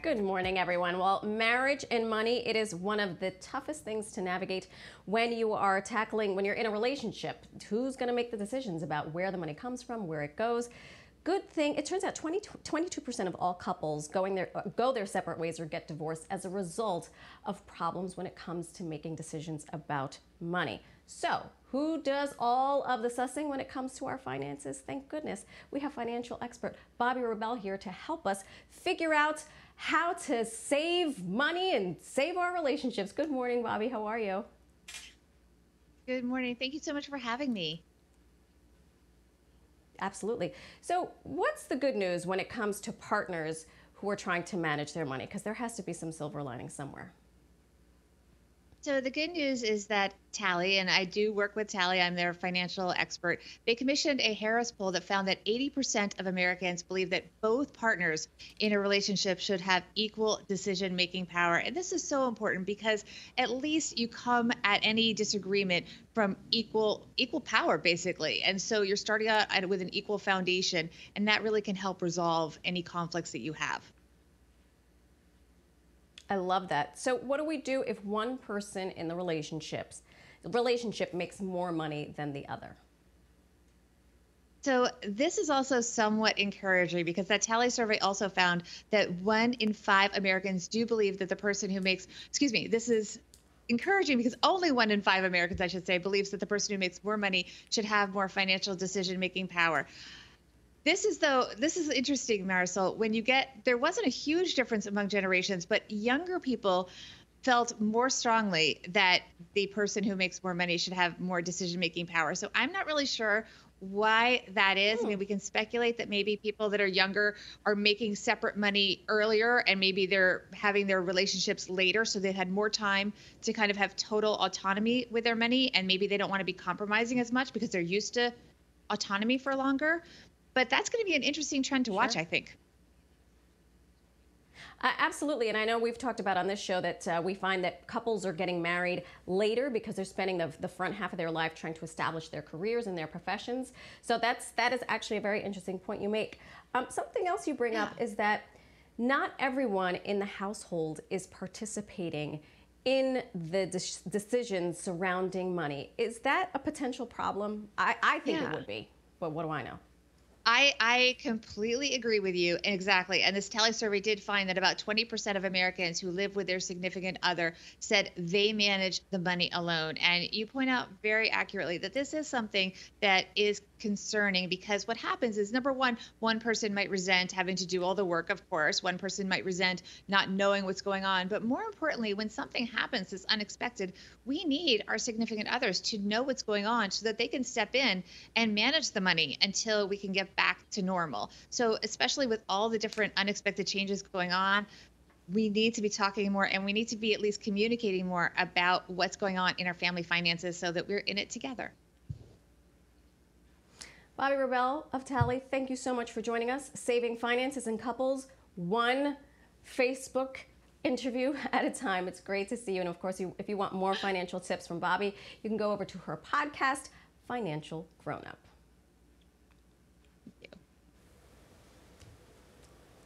Good morning, everyone. Well, marriage and money, it is one of the toughest things to navigate when when you're in a relationship. Who's going to make the decisions about where the money comes from, where it goes? Good thing, it turns out 22% of all couples go their separate ways or get divorced as a result of problems when it comes to making decisions about money. So, who does all of the sussing when it comes to our finances? Thank goodness we have financial expert Bobbi Rebell here to help us figure out how to save money and save our relationships. Good morning, Bobbi. How are you? Good morning. Thank you so much for having me. Absolutely. So what's the good news when it comes to partners who are trying to manage their money? Because there has to be some silver lining somewhere. So the good news is that Tally, and I do work with Tally, I'm their financial expert. They commissioned a Harris poll that found that 80% of Americans believe that both partners in a relationship should have equal decision-making power. And this is so important because at least you come at any disagreement from equal power, basically. And so you're starting out with an equal foundation, and that really can help resolve any conflicts that you have. I love that. So what do we do if one person in the relationship makes more money than the other? So this is also somewhat encouraging because that Tally survey also found that 1 in 5 Americans do believe that the person who makes, excuse me, this is encouraging because only 1 in 5 Americans, I should say, believes that the person who makes more money should have more financial decision-making power. This is interesting, Marysol. There wasn't a huge difference among generations, but younger people felt more strongly that the person who makes more money should have more decision-making power. So I'm not really sure why that is. I mean, we can speculate that maybe people that are younger are making separate money earlier and maybe they're having their relationships later, so they had more time to kind of have total autonomy with their money, and maybe they don't want to be compromising as much because they're used to autonomy for longer. But that's going to be an interesting trend to watch, Sure. I think. Absolutely, and I know we've talked about on this show that we find that couples are getting married later because they're spending the front half of their life trying to establish their careers and their professions. So that is actually a very interesting point you make. Something else you bring up is that not everyone in the household is participating in the decisions surrounding money. Is that a potential problem? I think it would be, but what do I know? I completely agree with you. Exactly. And this Tally survey did find that about 20% of Americans who live with their significant other said they manage the money alone. And you point out very accurately that this is something that is concerning because what happens is, number one person might resent having to do all the work, of course. One person might resent not knowing what's going on. But more importantly, when something happens that's unexpected, we need our significant others to know what's going on so that they can step in and manage the money until we can get back to normal. So especially with all the different unexpected changes going on, we need to be talking more and we need to be at least communicating more about what's going on in our family finances so that we're in it together. Bobbi Rebell of Tally, thank you so much for joining us. Saving finances in couples, one Facebook interview at a time. It's great to see you. And of course, if you want more financial tips from Bobbi, you can go over to her podcast, Financial Grown Up.